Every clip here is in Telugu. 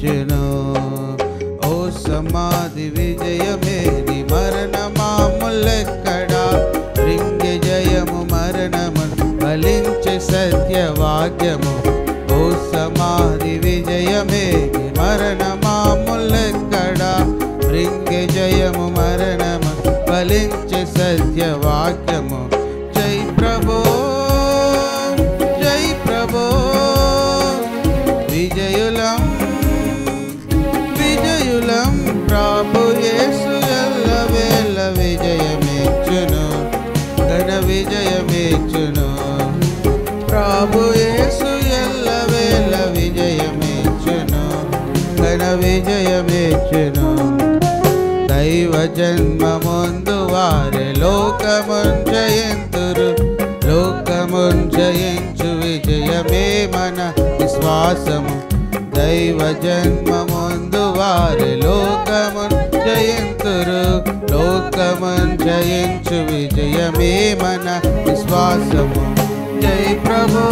విజయమేచ్చును. ఓ సమాధి విజయమే నీ మరణమాములెక్కడా, రింగె జయము మరణము ఫలించే సత్యవాక్యము. ఓ సమాధి విజయమే నీ మరణమాములెక్కడా, రింగె జయము మరణము ఫలించే సత్యవాక్యము. జై ప్రభో జై ప్రభో విజయులం విజయులం ప్రభు యేసు ఎల్లవేళ విజయమేచ్చును, ఘన విజయమేచ్చును. ప్రభు యేసు ఎల్లవేళ విజయమేచ్చును, ఘన విజయమేచ్చును. దైవ జన్మముందు వారే లోకమున్ జయింతురు, లోకమున్ జయించు విజయమే మన విశ్వాసము. దైవ జన్మముందు వారే లోకమున్ జయింతురు, లోకమున్ జయించు విజయమే మన విశ్వాసము. జై ప్రభో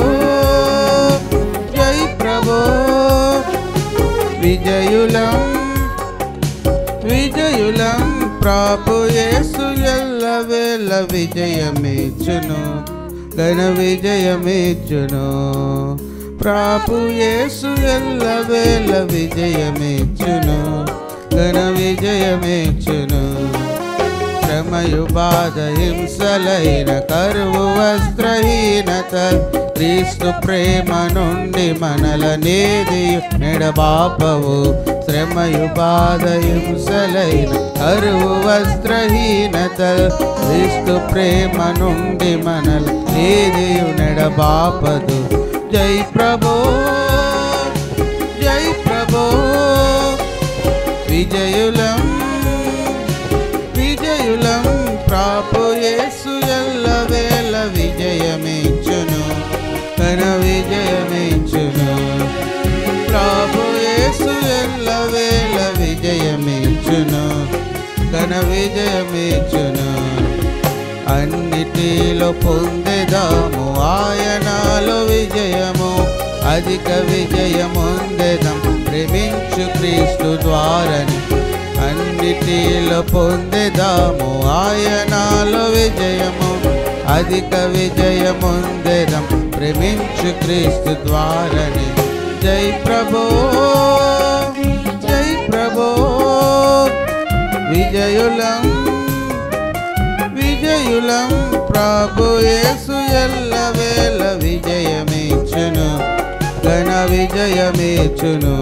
జై ప్రభో విజయులం విజయులం ప్రభు యేసు ఎల్లవేళ విజయమేచ్చును, ఘన విజయమేచ్చును. ప్రభు యేసు ఎల్లవేళ విజయమేచ్చును, ఘన విజయమేచ్చును. శ్రమయు బాధ హింసలైన కరువు వస్త్రహీనత, క్రీస్తు ప్రేమ నుండి మనలనేది నెడబాపవు. శ్రమయు బాధ హింసలైన కరువు వస్త్రహీనత, క్రీస్తు ప్రేమ నుండి మనలనేది నెడబాపదు. జై ప్రభో జై ప్రభో విజయులం విజయులం ప్రభు యేసు ఎల్లవేళ విజయమేచ్చును, ఘన విజయమేచ్చును. ప్రభు యేసు ఎల్లవేళ విజయమేచ్చును, ఘన విజయమేచ్చును. అన్నిటిలో పొందెదాము ఆయనలో విజయము, అధిక విజయముందెదం ప్రేమించు క్రీస్తు ద్వారని. అన్నిటిలో పొందెదాము ఆయనలో విజయము, అధిక విజయముందెదం ప్రేమించు క్రీస్తు ద్వారని. జై ప్రభో జై ప్రభో విజయులం విజయులం ప్రభు యేసు ఎల్లవేళ విజయమేచ్చును, ఘన విజయమేచ్చును.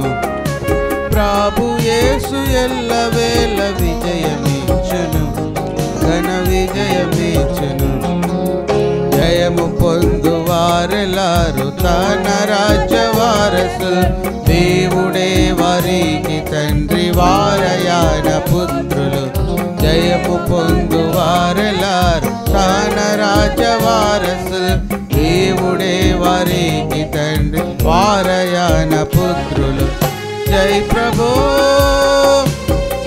ప్రభు యేసు ఎల్లవేళ విజయమేచ్చును, ఘన విజయమేచ్చును. జయము పొందు వారెలారు తన రాజ్య వారసులు, దేవుడే వారికి తండ్రి వారయాన పుత్రులు. జయము పొందు వారెలారు తన రాజ్య వారసులు, దేవుడే వారికి తండ్రి వారయాన పుత్రులు. జై ప్రభో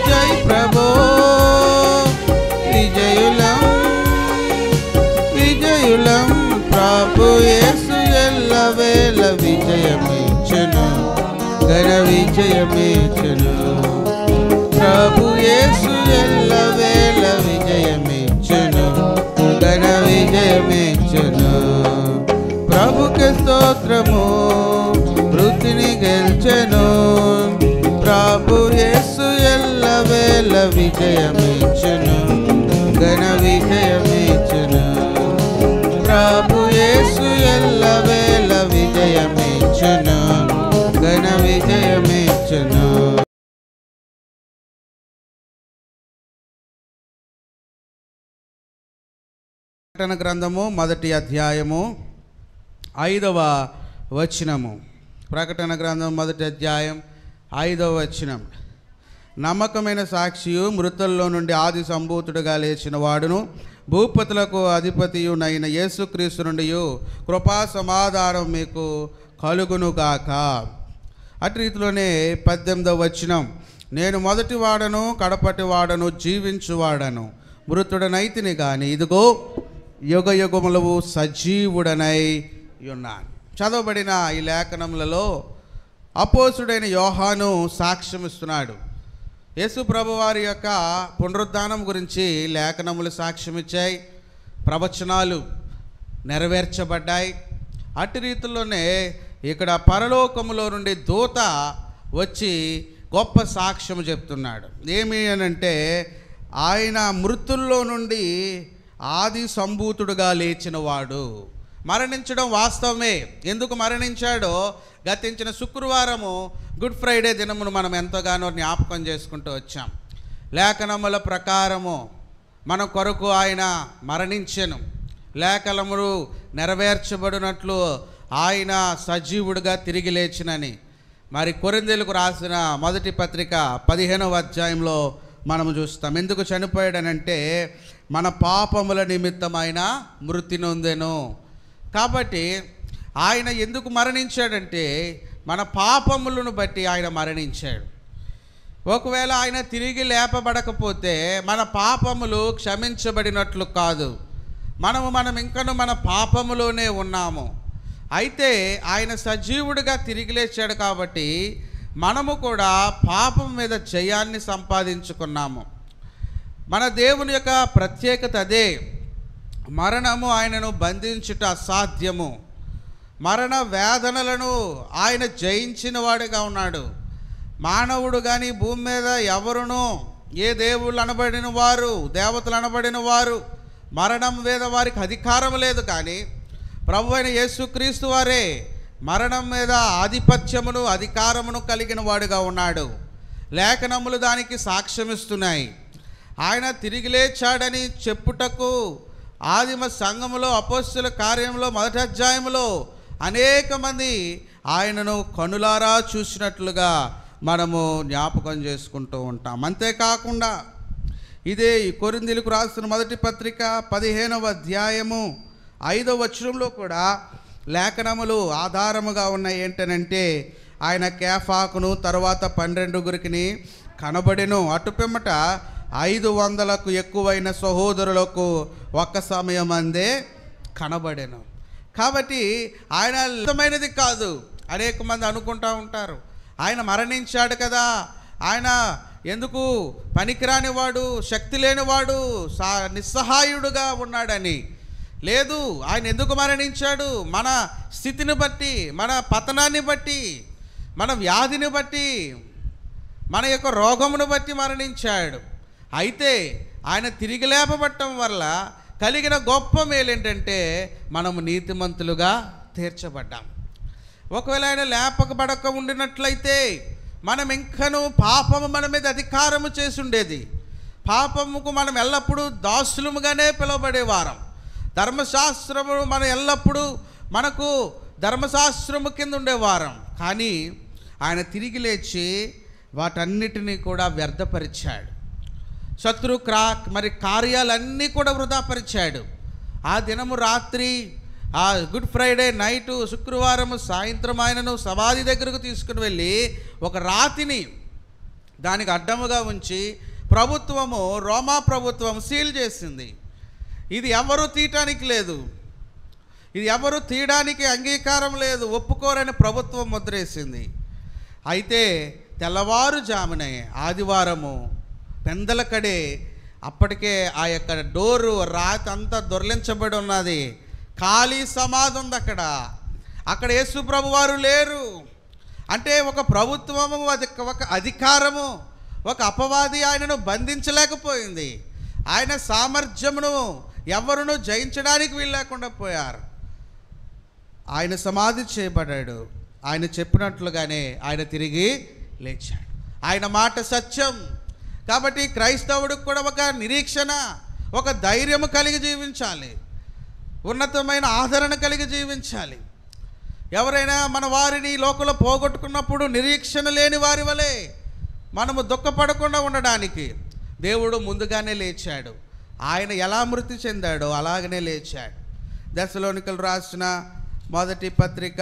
జై ప్రభో విజయులం విజయులం ప్రభు యేసు ఎల్లవేళ విజయమేచ్చును, ఘన విజయమేచ్చును. ప్రభు యేసు ఎల్లవేళ విజయమేచ్చును, ఘన విజయమేచ్చును. ప్రభుకి స్తోత్రము వృత్తిని గెల్చెను, ప్రభు యేసు ఎల్లవేళ విజయమేచ్చును, ఘన విజయమేచ్చును. ప్రభు యేసు ఎల్లవేళ విజయమేచ్చును, ఘన విజయమేచ్చును. ప్రకటన గ్రంథము 1వ అధ్యాయము 5వ వచనము. ప్రకటన గ్రంథం 1వ అధ్యాయం 5వ వచనం. నమ్మకమైన సాక్షియు, మృతుల్లో నుండి ఆది సంభూతుడుగా లేచిన వాడును, భూపతులకు అధిపతియునైన యేసుక్రీస్తు నుండి కృపా సమాధానం మీకు కలుగునుగాక. అటు రీతిలోనే 18వ వచనం. నేను మొదటి వాడను కడపటి వాడను జీవించువాడను, మృతుడనైతిని గాని ఇదిగో యుగ యుగములు సజీవుడనై ఉన్నాను. చదవబడిన ఈ లేఖనములలో అపోస్తుడైన యోహాను సాక్ష్యం ఇస్తున్నాడు. యేసు ప్రభువారి యొక్క పునరుద్ధానం గురించి లేఖనములు సాక్ష్యం ఇచ్చాయి, ప్రవచనాలు నెరవేర్చబడ్డాయి. అట్టి రీతిలోనే ఇక్కడ పరలోకములో నుండి దూత వచ్చి గొప్ప సాక్ష్యం చెప్తున్నాడు. ఏమి అనంటే, ఆయన మృతుల్లో నుండి ఆది సంభూతుడుగా లేచినవాడు. మరణించడం వాస్తవమే. ఎందుకు మరణించాడో గతించిన శుక్రవారము గుడ్ ఫ్రైడే దినమును మనం ఎంతగానో జ్ఞాపకం చేసుకుంటూ వచ్చాం. లేఖనముల ప్రకారము మన కొరకు ఆయన మరణించెను, లేఖనములు నెరవేర్చబడినట్లు ఆయన సజీవుడిగా తిరిగి లేచినని మరి కొరింథీయులకు రాసిన మొదటి పత్రిక 15వ అధ్యాయంలో మనము చూస్తాం. ఎందుకు చనిపోయాడనంటే, మన పాపముల నిమిత్తమైన మృతి నొందెను. కాబట్టి ఆయన ఎందుకు మరణించాడంటే, మన పాపములను బట్టి ఆయన మరణించాడు. ఒకవేళ ఆయన తిరిగి లేపబడకపోతే మన పాపములు క్షమించబడినట్లు కాదు. మనం ఇంకను మన పాపములోనే ఉన్నాము. అయితే ఆయన సజీవుడిగా తిరిగి లేచాడు కాబట్టి మనము కూడా పాపం మీద జయాన్ని సంపాదించుకున్నాము. మన దేవుని యొక్క ప్రత్యేకత అదే. మరణము ఆయనను బంధించుట అసాధ్యము. మరణ వేదనలను ఆయన జయించిన వాడిగా ఉన్నాడు. మానవుడు కానీ భూమి మీద ఎవరునూ, ఏ దేవుళ్ళు అనబడిన వారు, దేవతలు అనబడిన వారు, మరణం మీద వారికి అధికారం లేదు. కానీ ప్రభు అయిన యేసుక్రీస్తు వారే మరణం మీద ఆధిపత్యమును అధికారమును కలిగిన వాడుగా ఉన్నాడు. లేఖనములు దానికి సాక్ష్యమిస్తున్నాయి. ఆయన తిరిగి లేచాడని చెప్పుటకు ఆదిమ సంఘములో అపోస్తలుల కార్యంలో 1వ అధ్యాయంలో అనేక మంది ఆయనను కనులారా చూసినట్లుగా మనము జ్ఞాపకం చేసుకుంటూ ఉంటాం. అంతేకాకుండా ఇదే కొరింథీయులకు రాసిన మొదటి పత్రిక 15వ అధ్యాయము 5వ వచనంలో కూడా లేఖనములు ఆధారముగా ఉన్నాయి. ఏంటనంటే, ఆయన కేఫాకును తర్వాత 12 కనబడెను. అటుపిమ్మట 500కు ఎక్కువైన సహోదరులకు ఒక్క సమయం అందే కనబడెను. కాబట్టి ఆయన ఇష్టమైనది కాదు. అనేక మంది అనుకుంటూ ఉంటారు, ఆయన మరణించాడు కదా, ఆయన ఎందుకు పనికిరానివాడు, శక్తి లేనివాడు, నిస్సహాయుడుగా ఉన్నాడని. లేదు, ఆయన ఎందుకు మరణించాడు? మన స్థితిని బట్టి, మన పతనాన్ని బట్టి, మన వ్యాధిని బట్టి, మన యొక్క రోగమును బట్టి మరణించాడు. అయితే ఆయన తిరిగి లేపబట్టడం వల్ల కలిగిన గొప్ప మేలు ఏంటంటే, మనము నీతిమంతులుగా తీర్చబడ్డాం. ఒకవేళ ఆయన లేపకబడక ఉండినట్లయితే మనం ఇంకనూ పాపము మన మీద అధికారము చేసి ఉండేది. పాపముకు మనం ఎల్లప్పుడూ దాసులముగానే పిలువబడేవారం. ధర్మశాస్త్రము మనం ఎల్లప్పుడూ మనకు ధర్మశాస్త్రము కింద ఉండేవారం. కానీ ఆయన తిరిగి లేచి వాటన్నిటినీ కూడా వ్యర్థపరిచాడు. మరి కార్యాలన్నీ కూడా వృధాపరిచాడు. ఆ దినము రాత్రి, ఆ గుడ్ ఫ్రైడే నైటు, శుక్రవారము సాయంత్రం ఆయనను సమాధి దగ్గరకు తీసుకుని వెళ్ళి ఒక రాతిని దానికి అడ్డముగా ఉంచి ప్రభుత్వము, రోమా ప్రభుత్వం సీల్ చేసింది. ఇది ఎవరు తీయటానికి లేదు, ఇది ఎవరు తీయడానికి అంగీకారం లేదు, ఒప్పుకోరని ప్రభుత్వం ముద్రేసింది. అయితే తెల్లవారుజామునే ఆదివారము పెందలకడే అప్పటికే ఆ యొక్క డోరు రాతి అంతా దొర్లించబడి ఉన్నది. ఖాళీ సమాధి ఉంది అక్కడ యేసు ప్రభు వారు లేరు. అంటే ఒక ప్రభుత్వము, ఒక అధికారము, ఒక అపవాది ఆయనను బంధించలేకపోయింది. ఆయన సామర్థ్యమును ఎవరును జయించడానికి వీల్లేకుండా పోయారు. ఆయన సమాధి చేయబడ్డాడు. ఆయన చెప్పినట్లుగానే ఆయన తిరిగి లేచాడు. ఆయన మాట సత్యం. కాబట్టి క్రైస్తవుడికి కూడా ఒక నిరీక్షణ, ఒక ధైర్యము కలిగి జీవించాలి, ఉన్నతమైన ఆదరణ కలిగి జీవించాలి. ఎవరైనా మన వారిని లోకంలో పోగొట్టుకున్నప్పుడు నిరీక్షణ లేని వారి వలె మనము దుఃఖపడకుండా ఉండడానికి దేవుడు ముందుగానే లేచాడు. ఆయన ఎలా మృతి చెందాడో అలాగనే లేచాడు. దశలోనికలు రాసిన మొదటి పత్రిక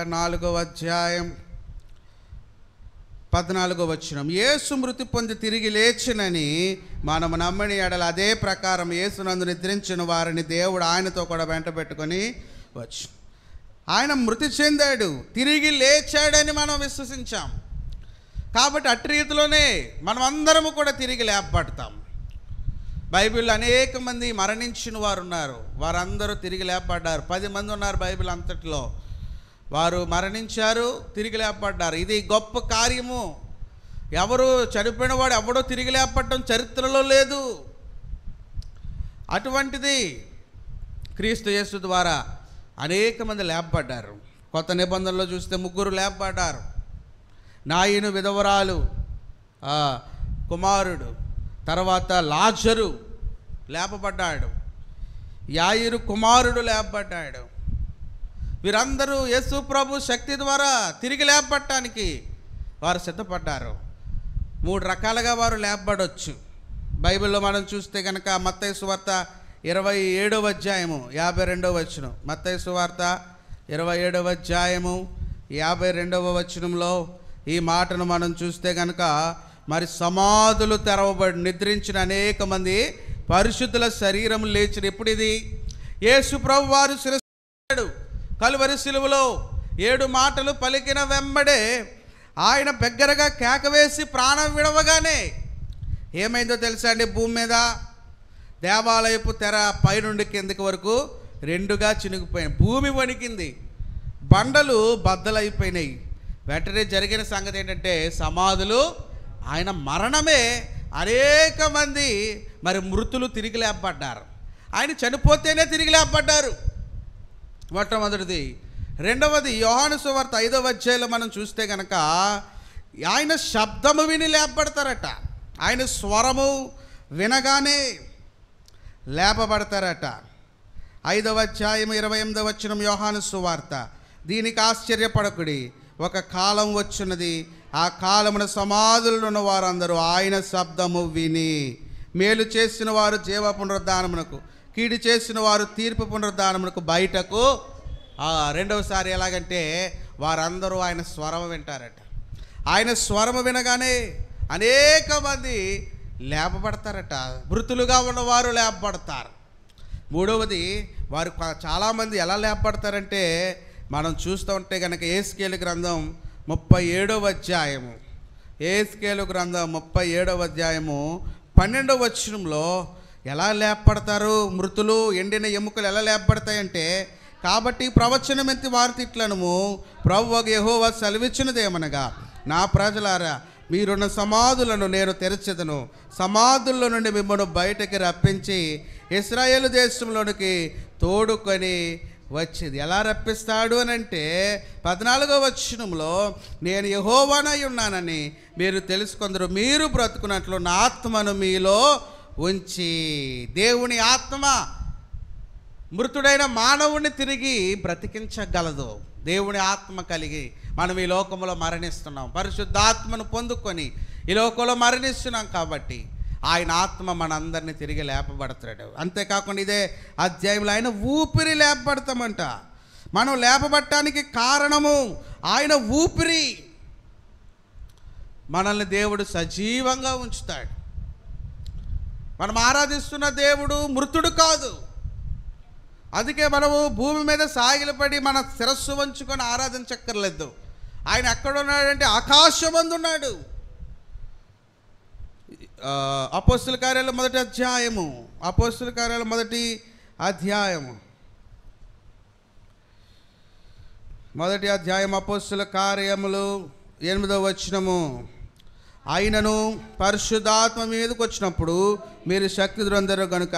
4వ అధ్యాయం 14వ వచనం, యేసు మృతి పొంది తిరిగి లేచినని మనము నమ్మని ఎడల అదే ప్రకారం యేసునందు నిద్రించిన వారిని దేవుడు ఆయనతో కూడా వెంట పెట్టుకొని వచ్చు. ఆయన మృతి చెందాడు, తిరిగి లేచాడని మనం విశ్వసించాం. కాబట్టి అట్టి రీతిలోనే మనం అందరము కూడా తిరిగి లేపబడతాం. బైబిల్లో అనేక మంది మరణించిన వారు ఉన్నారు, వారందరూ తిరిగి లేపబడ్డారు. 10 మంది ఉన్నారు బైబిల్ అంతటిలో, వారు మరణించారు, తిరిగి లేపబడ్డారు. ఇది గొప్ప కార్యము. ఎవరు చనిపోయిన వాడు ఎవడో తిరిగి లేపబడటం చరిత్రలో లేదు. అటువంటిది క్రీస్తు యేసు ద్వారా అనేక మంది లేపబడ్డారు. కొత్త నిబంధనలో చూస్తే 3 లేపబడ్డారు. నాయను విధవరాలు కుమారుడు, తర్వాత లాజరు లేపబడ్డాడు, యాయిరు కుమారుడు లేపబడ్డాడు. వీరందరూ యేసు ప్రభు శక్తి ద్వారా తిరిగి లేపబడటానికి వారు సిద్ధపడ్డారు. 3 రకాలుగా వారు లేపబడవచ్చు. బైబిల్లో మనం చూస్తే కనుక మత్తయి సువార్త 27వ అధ్యాయము 52వ వచనం, మత్తయి సువార్త 27వ అధ్యాయము 52వ వచనంలో ఈ మాటను మనం చూస్తే కనుక, మరి సమాధులు తెరవబడి నిద్రించిన అనేక మంది పరిశుద్ధుల శరీరం లేచిన. ఎప్పుడు ఇది? యేసు ప్రభు వారు శిరస్సు కలువరి శిలువలో 7 మాటలు పలికిన వెంబడే ఆయన బిగ్గరగా కేకవేసి ప్రాణం విడవగానే ఏమైందో తెలుసా అండి? భూమి మీద దేవాలయపు తెర పైనుండి కిందకి వరకు 2గా చినిగిపోయినాయి. భూమి వణికింది, బండలు బద్దలైపోయినాయి. వెంటనే జరిగిన సంగతి ఏంటంటే, సమాధులు, ఆయన మరణమే అనేక మంది మరి మృతులు తిరిగి లేపబడ్డారు. ఆయన చనిపోతేనే తిరిగి లేపబడ్డారు, మొట్టమొదటిది. రెండవది యోహాను సువార్త 5వ అధ్యాయంలో మనం చూస్తే కనుక, ఆయన శబ్దము విని లేపబడతారట. ఆయన స్వరము వినగానే లేపబడతారట. 5వ అధ్యాయం 28వ వచనం యోహాను సువార్త, దీనికి ఆశ్చర్యపడకుడి, ఒక కాలం వచ్చున్నది, ఆ కాలమున సమాధుల్లో ఉన్న వారందరూ ఆయన శబ్దము విని, మేలు చేసిన వారు జీవ పునరుద్ధానమునకు, కీడు చేసిన వారు తీర్పు పునరుద్ధానమునకు బయటకు. రెండవసారి ఎలాగంటే, వారందరూ ఆయన స్వరం వింటారట. ఆయన స్వరము వినగానే అనేక మంది లేపబడతారట. మృతులుగా ఉన్నవారు లేపబడతారు. మూడవది, వారు చాలామంది ఎలా లేపబడతారంటే, మనం చూస్తూ ఉంటే కనుక యెహెజ్కేలు గ్రంథం 37వ అధ్యాయము, యెహెజ్కేలు గ్రంథం 37వ అధ్యాయము 12వ వచనంలో ఎలా లేపబడతారు మృతులు, ఎండిన ఎముకలు ఎలా లేపబడతాయంటే, కాబట్టి ప్రవచనం ఎత్తి వారు తిట్లనము, ప్రభువు యెహోవా సెలవిచ్చినదేమనగా, నా ప్రజలారా, మీరున్న సమాధులను నేను తెరచెదను, సమాధుల్లో నుండి మిమ్మల్ని బయటకి రప్పించి ఇశ్రాయేలు దేశంలోనికి తోడుకొని వచ్చేది. ఎలా రప్పిస్తాడు అని అంటే, 14వ వచనంలో, నేను యెహోవానై ఉన్నానని మీరు తెలుసుకొందరు, మీరు బ్రతుకున్నట్లు నా ఆత్మను మీలో ఉంచి. దేవుని ఆత్మ మృతుడైన మానవుని తిరిగి బ్రతికించగలదు. దేవుని ఆత్మ కలిగి మనం ఈ లోకంలో మరణిస్తున్నాం, పరిశుద్ధాత్మను పొందుకొని ఈ లోకంలో మరణిస్తున్నాం. కాబట్టి ఆయన ఆత్మ మనందరినీ తిరిగి లేపబడతాడు. అంతేకాకుండా ఇదే అధ్యాయంలో ఆయన ఊపిరి లేపబడతామంట. మనం లేపబడటానికి కారణము ఆయన ఊపిరి. మనల్ని దేవుడు సజీవంగా ఉంచుతాడు. మనం ఆరాధిస్తున్న దేవుడు మృతుడు కాదు. అందుకే మనము భూమి మీద సాగిలపడి మన శిరస్సు వంచుకొని ఆరాధించక్కర్లేదు. ఆయన ఎక్కడున్నాడంటే ఆకాశమందు ఉన్నాడు. అపోస్తుల కార్యాలు 1వ అధ్యాయము, అపోస్తుల కార్యాలు 1వ అధ్యాయము, 1వ అధ్యాయం అపోస్తుల కార్యములు 8వ వచనము, ఆయనను పరిశుద్ధాత్మ మీదకి వచ్చినప్పుడు మీరు శక్తి దొందరు కనుక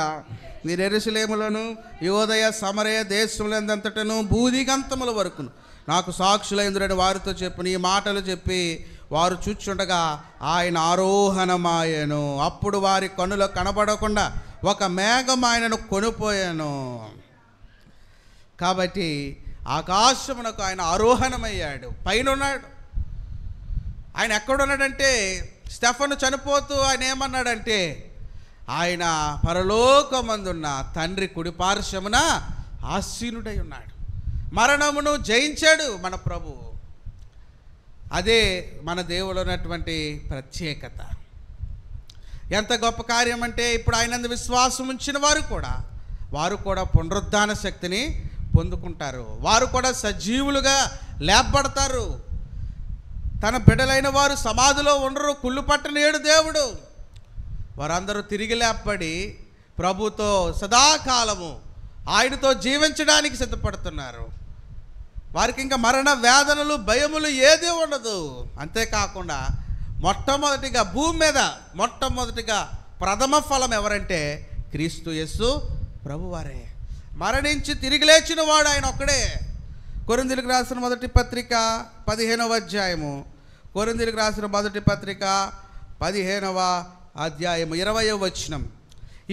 మీరు యెరూషలేములోను యోదయ సమరయ దేశములందంతటను భూదిగంతముల వరకును నాకు సాక్షులైందురని వారితో చెప్పిన ఈ మాటలు చెప్పి వారు చూచుండగా ఆయన ఆరోహణమాయను. అప్పుడు వారి కనులో కనబడకుండా ఒక మేఘం ఆయనను కొనిపోయాను. కాబట్టి ఆకాశమునకు ఆయన ఆరోహణమయ్యాడు, పైన ఉన్నాడు. ఆయన ఎక్కడున్నాడంటే, స్టెఫను చనిపోతూ ఆయన ఏమన్నాడంటే, ఆయన పరలోకమందున్న తండ్రి కుడిపార్శ్వమున ఆసీనుడై ఉన్నాడు. మరణమును జయించాడు మన ప్రభువు. అదే మన దేవుడు ఉన్నటువంటి ప్రత్యేకత. ఎంత గొప్ప కార్యం అంటే, ఇప్పుడు ఆయనందు విశ్వాసం ఉంచిన వారు కూడా పునరుద్ధాన శక్తిని పొందుకుంటారు. వారు కూడా సజీవులుగా లేపబడతారు. తన బిడ్డలైన వారు సమాధిలో ఉండరు, కుళ్ళు పట్టనేడు దేవుడు. వారందరూ తిరిగి లేపబడి ప్రభుతో సదాకాలము ఆయనతో జీవించడానికి సిద్ధపడుతున్నారు. వారికి ఇంకా మరణ వేదనలు, భయములు ఏదీ ఉండదు. అంతేకాకుండా మొట్టమొదటిగా భూమి మీద మొట్టమొదటిగా ప్రథమ ఫలం ఎవరంటే క్రీస్తు యేసు ప్రభువారే. మరణించి తిరిగి లేచిన వాడు ఆయన ఒక్కడే. కొరింథీయులకు రాసిన మొదటి పత్రిక 15వ అధ్యాయము, కొరింథీయులకు రాసిన మొదటి పత్రిక 15వ అధ్యాయము 20వ వచనం.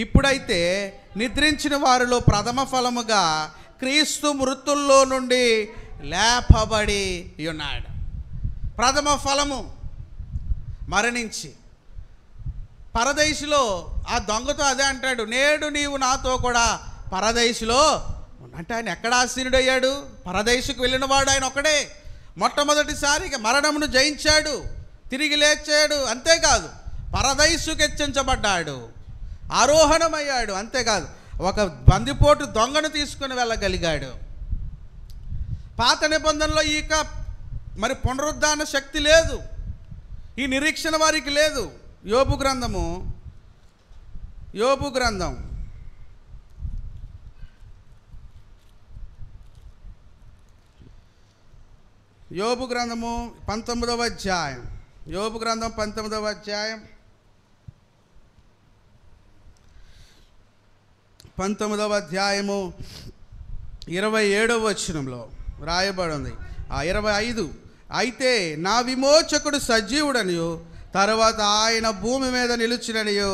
ఇప్పుడైతే నిద్రించిన వారిలో ప్రథమ ఫలముగా క్రీస్తు మృతుల్లో నుండి లేపబడి ఉన్నాడు. ప్రథమ ఫలము మరణించి పరదేశిలో ఆ దొంగతో అదే అంటాడు, నేడు నీవు నాతో కూడా పరదేశిలో అంటే ఆయన ఎక్కడ ఆసీనుడయ్యాడు? పరదేశకు వెళ్ళిన వాడు ఆయన ఒకడే. మొట్టమొదటిసారిగా మరణమును జయించాడు, తిరిగి లేచాడు. అంతేకాదు పరదేశుకు హెచ్చించబడ్డాడు, ఆరోహణమయ్యాడు. అంతేకాదు ఒక బందిపోటు దొంగను తీసుకుని వెళ్ళగలిగాడు. పాత నిబంధనలో ఇక మరి పునరుద్ధాన శక్తి లేదు, ఈ నిరీక్షణ వారికి లేదు. యోబు గ్రంథము 19వ అధ్యాయం, యోబు గ్రంథం 19వ అధ్యాయం 19వ అధ్యాయము 27వ వచనంలో రాయబడి ఉంది. 25 అయితే నా విమోచకుడు సజీవుడనియు తర్వాత ఆయన భూమి మీద నిలుచుననియు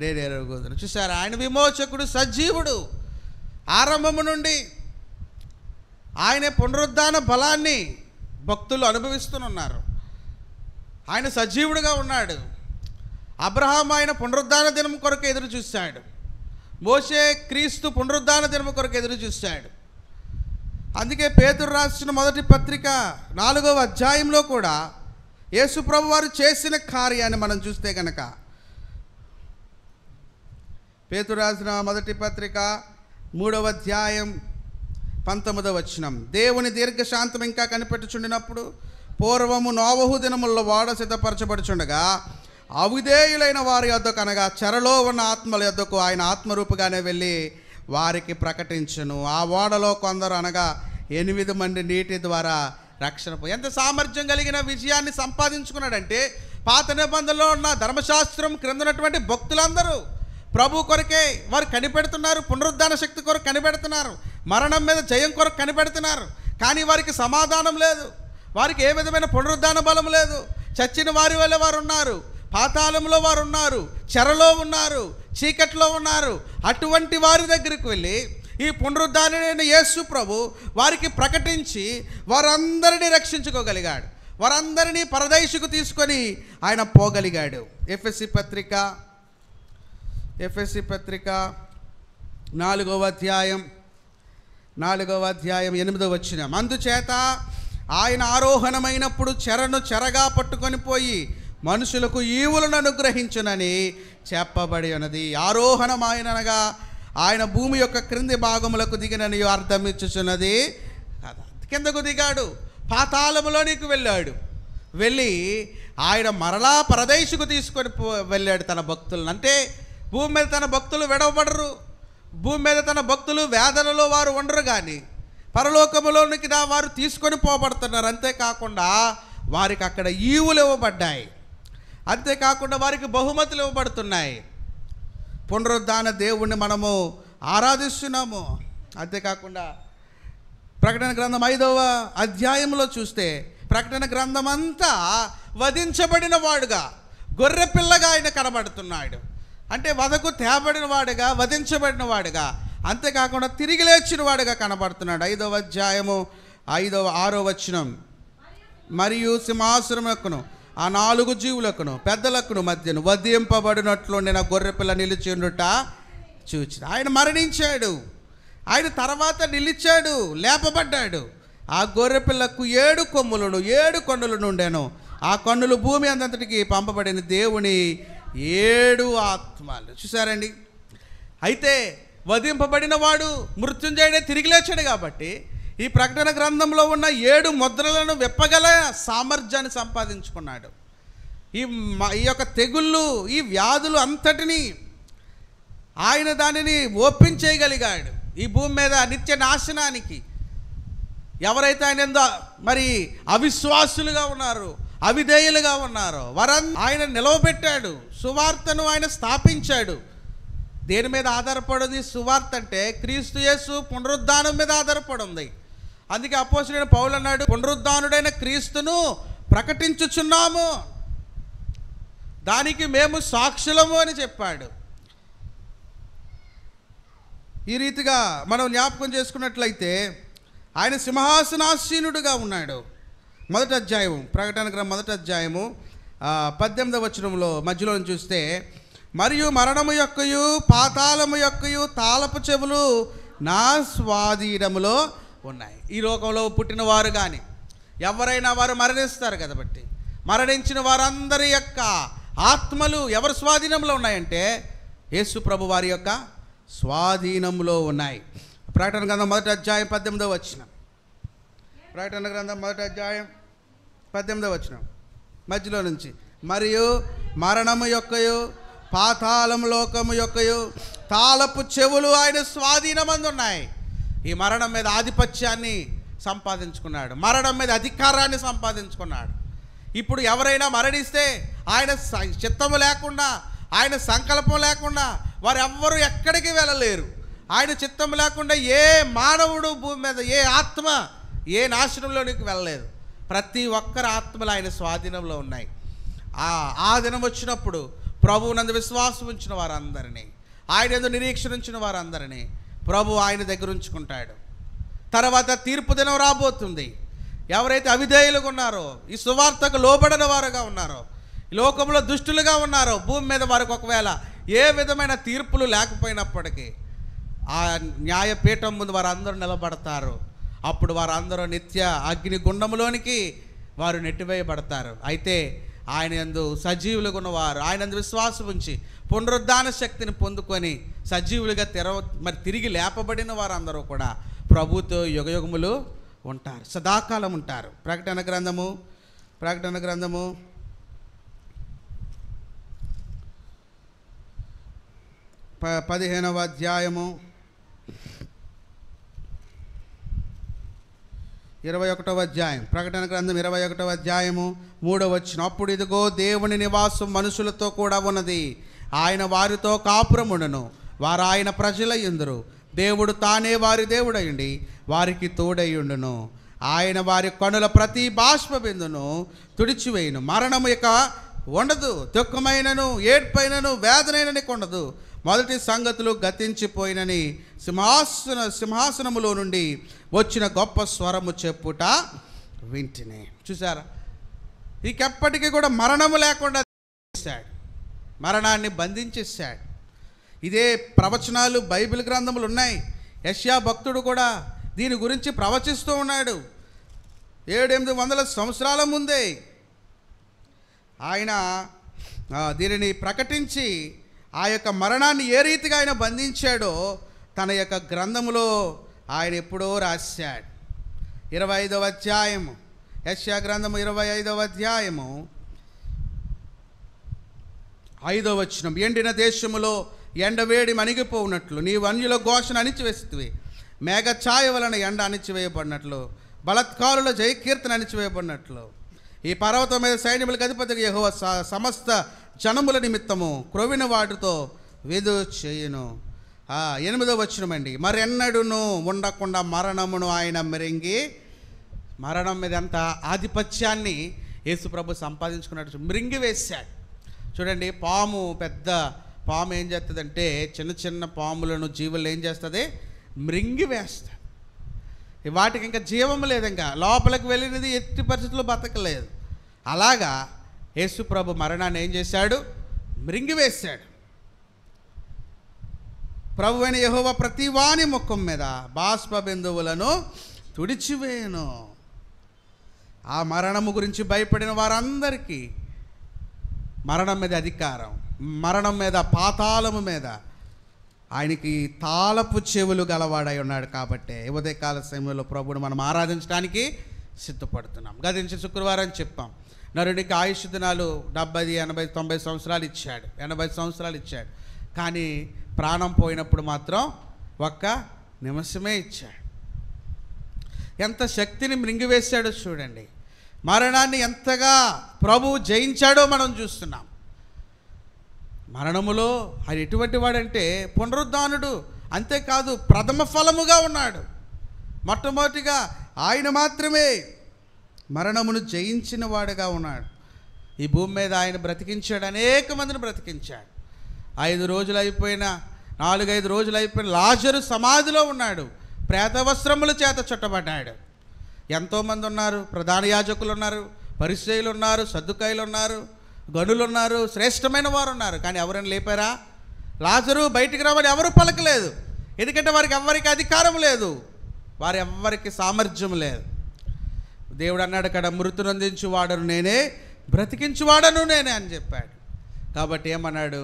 నేను ఎరుగుదును. చూసారా, ఆయన విమోచకుడు సజీవుడు. ఆరంభము నుండి ఆయన పునరుద్ధాన బలాన్ని భక్తులు అనుభవిస్తున్నారు. ఆయన సజీవుడుగా ఉన్నాడు. అబ్రహాము ఆయన పునరుద్ధాన దినం కొరకు ఎదురు చూశాడు. మోషే క్రీస్తు పునరుద్ధాన దినం కొరకు ఎదురు చూశాడు. అందుకే పేతురు రాసిన మొదటి పత్రిక 4వ అధ్యాయంలో కూడా యేసు ప్రభు వారు చేసిన కార్యాన్ని మనం చూస్తే కనుక, పేతురు రాసిన మొదటి పత్రిక 3వ అధ్యాయం 19వ వచనం, దేవుని దీర్ఘశాంతం ఇంకా కనిపెట్టుచుండినప్పుడు పూర్వము నోవహు దినముల్లో ఓడ సిద్ధపరచబడుచుండగా అవిధేయులైన వారి యొద్దకు అనగా చెరలో ఉన్న ఆత్మల యొద్దకు ఆయన ఆత్మరూపుగానే వెళ్ళి వారికి ప్రకటించును. ఆ ఓడలో కొందరు అనగా 8 మంది నీటి ద్వారా రక్షణ. ఎంత సామర్థ్యం కలిగిన విజయాన్ని సంపాదించుకున్నాడంటే, పాత నిబంధనలో ఉన్న ధర్మశాస్త్రం క్రిందనటువంటి భక్తులందరూ ప్రభు కొరకే వారు కనిపెడుతున్నారు. పునరుద్ధాన శక్తి కొరకు కనిపెడుతున్నారు, మరణం మీద జయం కొరకు కనిపెడుతున్నారు. కానీ వారికి సమాధానం లేదు, వారికి ఏ విధమైన పునరుద్ధాన బలం లేదు. చచ్చిన వారి వల్ల వారు ఉన్నారు, పాతాళంలో వారు ఉన్నారు, చెరలో ఉన్నారు, చీకట్లో ఉన్నారు. అటువంటి వారి దగ్గరికి వెళ్ళి ఈ పునరుద్ధానుడైన యేసు ప్రభు వారికి ప్రకటించి వారందరినీ రక్షించుకోగలిగాడు. వారందరినీ పరదేశుకు తీసుకొని ఆయన పోగలిగాడు. ఎఫెసీ పత్రిక 4వ అధ్యాయం 8వ వచనం, అందుచేత ఆయన ఆరోహణమైనప్పుడు చెరను చెరగా పట్టుకొని పోయి మనుషులకు ఈవులను అనుగ్రహించునని చెప్పబడి ఉన్నది. ఆరోహణమైనగా ఆయన భూమి యొక్క క్రింది భాగములకు దిగినని అర్థం ఇచ్చుచున్నది. కిందకు దిగాడు, పాతాళములోనికి వెళ్ళాడు. వెళ్ళి ఆయన మరలా పరదేశుకు తీసుకొని వెళ్ళాడు తన భక్తులను. అంటే భూమి మీద తన భక్తులు విడవబడరు, భూమి మీద తన భక్తులు వేదనలో వారు ఉండరు, కానీ పరలోకములోనికి వారు తీసుకొని పోబడుతున్నారు. అంతేకాకుండా వారికి అక్కడ ఈవులు ఇవ్వబడ్డాయి, అంతేకాకుండా వారికి బహుమతులు ఇవ్వబడుతున్నాయి. పునరుద్ధాన దేవుణ్ణి మనము ఆరాధిస్తున్నాము. అంతేకాకుండా ప్రకటన గ్రంథం 5వ అధ్యాయంలో చూస్తే ప్రకటన గ్రంథం అంతా వధించబడిన వాడుగా, గొర్రె పిల్లగా ఆయన కనబడుతున్నాడు. అంటే వధకు తేబడిన వాడుగా, వధించబడిన వాడుగా, అంతేకాకుండా తిరిగి లేచిన వాడుగా కనబడుతున్నాడు. 5వ అధ్యాయము 6వ వచనం, మరియు సింహాసనమునకును ఆ 4 జీవులకును పెద్దలకును మధ్యను వధింపబడినట్లు నేను గొర్రెపిల్ల నిలిచిండుట చూచి. ఆయన మరణించాడు, ఆయన తర్వాత నిలిచాడు, లేపబడ్డాడు. ఆ గొర్రెపిల్లకు 7 కొమ్ములను 7 కన్నులను ఉండేను. ఆ కన్నులు భూమి అంతటికి పంపబడిన దేవుని 7 ఆత్మలు. చూసారండి. అయితే వధింపబడిన వాడు మృత్యుంజయుడే తిరిగి లేచాడు కాబట్టి ఈ ప్రకటన గ్రంథంలో ఉన్న 7 ముద్రలను విప్పగల సామర్థ్యాన్ని సంపాదించుకున్నాడు. ఈ యొక్క తెగుళ్ళు, ఈ వ్యాధులు అంతటినీ ఆయన దానిని ఒప్పించేయగలిగాడు. ఈ భూమి మీద నిత్య నాశనానికి ఎవరైతే ఆయన మరి అవిశ్వాసులుగా ఉన్నారో, అవిధేయులుగా ఉన్నారో ఆయన నిలవబెట్టాడు. సువార్తను ఆయన స్థాపించాడు. దేని మీద ఆధారపడింది సువార్త అంటే? క్రీస్తు యేసు పునరుద్ధానం మీద ఆధారపడి ఉంది. అందుకే అపోస్తలుడైన పౌలు అన్నాడు, పునరుద్ధానుడైన క్రీస్తును ప్రకటించుచున్నాము, దానికి మేము సాక్షులము అని చెప్పాడు. ఈ రీతిగా మనం జ్ఞాపకం చేసుకున్నట్లయితే ఆయన సింహాసనాసీనుడుగా ఉన్నాడు. మొదటి అధ్యాయం, ప్రకటన గ్రంథం మొదటి అధ్యాయము 18వ వచనంలో మధ్యలో చూస్తే, మరియు మరణము యొక్కయు పాతాళము యొక్కయు తాళపు చెవులు నా స్వాధీనములో ఉన్నాయి. ఈ లోకంలో పుట్టిన వారు కానీ ఎవరైనా వారు మరణిస్తారు కాబట్టి, మరణించిన వారందరి యొక్క ఆత్మలు ఎవరి స్వాధీనంలో ఉన్నాయంటే యేసు ప్రభు వారి యొక్క స్వాధీనంలో ఉన్నాయి. ప్రకటన గ్రంథం మొదటి అధ్యాయం 18వ వచనం. ప్రకటన గ్రంథం మొదటి అధ్యాయం 18వ వచనం మధ్యలో నుంచి, మరియు మరణము యొక్కయు పాతాళము లోకము యొక్కయు తాళపు చెవులు ఆయన స్వాధీనమందు ఉన్నాయి. ఈ మరణం మీద ఆధిపత్యాన్ని సంపాదించుకున్నాడు, మరణం మీద అధికారాన్ని సంపాదించుకున్నాడు. ఇప్పుడు ఎవరైనా మరణిస్తే ఆయన చిత్తము లేకుండా, ఆయన సంకల్పం లేకుండా వారెవ్వరూ ఎక్కడికి వెళ్ళలేరు. ఆయన చిత్తం లేకుండా ఏ మానవుడు భూమి మీద, ఏ ఆత్మ ఏ నాశనంలోనికి వెళ్ళలేదు. ప్రతి ఒక్కరి ఆత్మలు ఆయన స్వాధీనంలో ఉన్నాయి. ఆ దినం వచ్చినప్పుడు ప్రభువునందు విశ్వాసం ఉంచిన వారందరినీ, ఆయన యందు నిరీక్షణ ఉంచిన వారందరినీ ప్రభు ఆయన దగ్గర ఉంచుకుంటాడు. తర్వాత తీర్పు దినం రాబోతుంది. ఎవరైతే అవిధేయులుగా ఉన్నారో, ఈ సువార్తకు లోబడిన వారుగా ఉన్నారో, ఈ లోకంలో దుష్టులుగా ఉన్నారో, భూమి మీద వారికి ఒకవేళ ఏ విధమైన తీర్పులు లేకపోయినప్పటికీ ఆ న్యాయపీఠం ముందు వారందరూ నిలబడతారు. అప్పుడు వారందరూ నిత్య అగ్ని గుండములోనికి వారు నెట్టివేయబడతారు. అయితే ఆయన యందు సజీవులుగా ఉన్నవారు, ఆయన యందు విశ్వాసం ఉంచి పునరుద్ధాన శక్తిని పొందుకొని సజీవులుగా తిరిగి లేపబడిన వారందరూ కూడా ప్రభుతో యుగయుగములు ఉంటారు, సదాకాలం ఉంటారు. ప్రకటన గ్రంథము 15వ అధ్యాయము 21వ అధ్యాయం. ప్రకటన గ్రంథం 21వ అధ్యాయము 3వ వచనం, అప్పుడు ఇదిగో దేవుని నివాసం మనుషులతో కూడా ఉన్నది, ఆయన వారితో కాపురముండును, వారు ఆయన ప్రజలయ్యుందురు, దేవుడు తానే వారి దేవుడయుండి వారికి తోడయ్యుండును, ఆయన వారి కనుల ప్రతి బాష్ప బిందును తుడిచివేయును, మరణము ఇక ఉండదు, దుఃఖమైనను ఏడ్పైనను వేదనైనని ఉండదు, మొదటి సంగతులు గతించిపోయినని సింహాసనములో నుండి వచ్చిన గొప్ప స్వరము చెప్పుట వింటినే. చూసారా, ఇంకెప్పటికీ కూడా మరణము లేకుండా చేశాడు, మరణాన్ని బంధించేశాడు. ఇదే ప్రవచనాలు బైబిల్ గ్రంథములు ఉన్నాయి. యెషయా భక్తుడు కూడా దీని గురించి ప్రవచిస్తూ ఉన్నాడు. 700-800 సంవత్సరాల ముందే ఆయన దీనిని ప్రకటించి ఆ యొక్క మరణాన్ని ఏ రీతిగా ఆయన బంధించాడో తన యొక్క గ్రంథములో ఆయన ఎప్పుడో రాశాడు. 25వ అధ్యాయము, యెషయా గ్రంథము 25వ అధ్యాయము 5వ వచనం, ఎండిన దేశములో ఎండవేడి మణిగిపోవునట్లు నీవు అన్యుల ఘోషను అణిచివేస్తువి, మేఘ ఛాయ వలన ఎండ అణిచివేయబడినట్లు, బలత్కారుల జయకీర్తన అణిచివేయబడినట్లు, ఈ పర్వతం మీద సైన్యములకు అధిపతిగా యెహోవా సమస్త జనముల నిమిత్తము క్రొవిన వాటితో వెదు చేయును. 8వ వచనం అండి, మరెన్నడును ఉండకుండా మరణమును ఆయన మిరింగి, మరణం మీద ఎంత ఆధిపత్యాన్ని యేసు ప్రభు సంపాదించుకున్నట్టు మిరింగి వేశాడు. చూడండి, పాము, పెద్ద పాము ఏం చేస్తుందంటే చిన్న చిన్న పాములను, జీవులను ఏం చేస్తుంది? మృంగి వేస్తుంది. వాటికి ఇంకా జీవం లేదు, ఇంకా లోపలికి వెళ్ళినది ఎట్టి పరిస్థితుల్లో బతకలేదు. అలాగా యేసు ప్రభు మరణాన్ని ఏం చేశాడు? మృంగి వేశాడు. ప్రభు అయిన యెహోవా ప్రతి వాని ముఖం మీద బాష్ప బిందువులను తుడిచివేయను. ఆ మరణము గురించి భయపడిన వారందరికీ మరణం మీద అధికారం, మరణం మీద, పాతాళము మీద ఆయనకి తాళపు చెవులు గలవాడై ఉన్నాడు. కాబట్టి ఉదయకాల సమయంలో ప్రభువును మనం ఆరాధించడానికి సిద్ధపడుతున్నాం. గతించిన శుక్రవారం చెప్పాం, నరునికి ఆయుష్ దినాలు 70, 80, 90 సంవత్సరాలు ఇచ్చాడు, 80 సంవత్సరాలు ఇచ్చాడు. కానీ ప్రాణం పోయినప్పుడు మాత్రం 1 నిమిషమే ఇచ్చాడు. ఎంత శక్తిని మృంగివేశాడో చూడండి. మరణాన్ని ఎంతగా ప్రభువు జయించాడో మనం చూస్తున్నాం. మరణములో ఆయన ఎటువంటి వాడంటే పునరుద్ధానుడు, అంతేకాదు ప్రథమ ఫలముగా ఉన్నాడు. మొట్టమొదటిగా ఆయన మాత్రమే మరణమును జయించిన వాడుగా ఉన్నాడు. ఈ భూమి మీద ఆయన బ్రతికించాడు, అనేక మందిని బ్రతికించాడు. 5 రోజులు అయిపోయిన 4-5 రోజులు అయిపోయిన లాజరు సమాధిలో ఉన్నాడు, ప్రేత వస్త్రముల చేత చుట్టబడ్డాడు. ఎంతోమంది ఉన్నారు, ప్రధాన యాజకులు ఉన్నారు, పరిసయ్యులు ఉన్నారు, సద్దుకాయలు ఉన్నారు, గనులు ఉన్నారు, శ్రేష్టమైన వారు ఉన్నారు. కానీ ఎవరైనా లేపారా? లాజరు బయటికి రావని ఎవరు పలకలేదు. ఎందుకంటే వారికి ఎవ్వరికి అధికారం లేదు, వారి ఎవ్వరికి సామర్థ్యం లేదు. దేవుడు అన్నాడు అక్కడ, మృతునందించువాడను నేనే, బ్రతికించువాడను నేనే అని చెప్పాడు. కాబట్టి ఏమన్నాడు,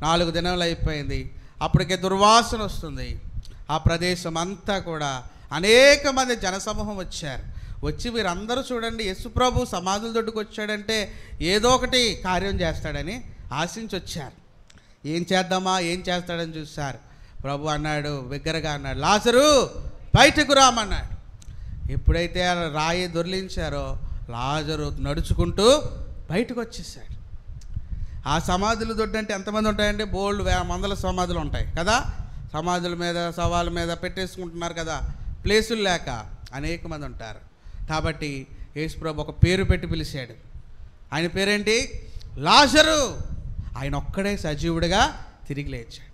4 దినాలు అయిపోయింది, అప్పటికే దుర్వాసన వస్తుంది. ఆ ప్రదేశం అంతా కూడా అనేక మంది జనసమూహం వచ్చారు. వచ్చి వీరందరూ చూడండి, యేసుప్రభు సమాధుల దొడ్డుకు వచ్చాడంటే ఏదో ఒకటి కార్యం చేస్తాడని ఆశించి వచ్చారు. ఏం చేద్దామా, ఏం చేస్తాడని చూశారు. ప్రభు అన్నాడు, బిగ్గరగా అన్నాడు, లాజరు బయటకు రామన్నాడు. ఎప్పుడైతే రాయి దొర్లించారో లాజరు నడుచుకుంటూ బయటకు వచ్చేసాడు. ఆ సమాధుల దొడ్డు అంటే ఎంతమంది ఉంటాయంటే బోల్డ్ వందల సమాధులు ఉంటాయి కదా. సమాధుల మీద సవాళ్ళ మీద పెట్టేసుకుంటున్నారు కదా, ప్లేసులు లేక అనేక మంది ఉంటారు. కాబట్టి యేసుప్రభు ఒక పేరు పెట్టి పిలిచాడు. ఆయన పేరేంటి? లాజరు. ఆయన ఒక్కడే సజీవుడిగా తిరిగి లేచాడు.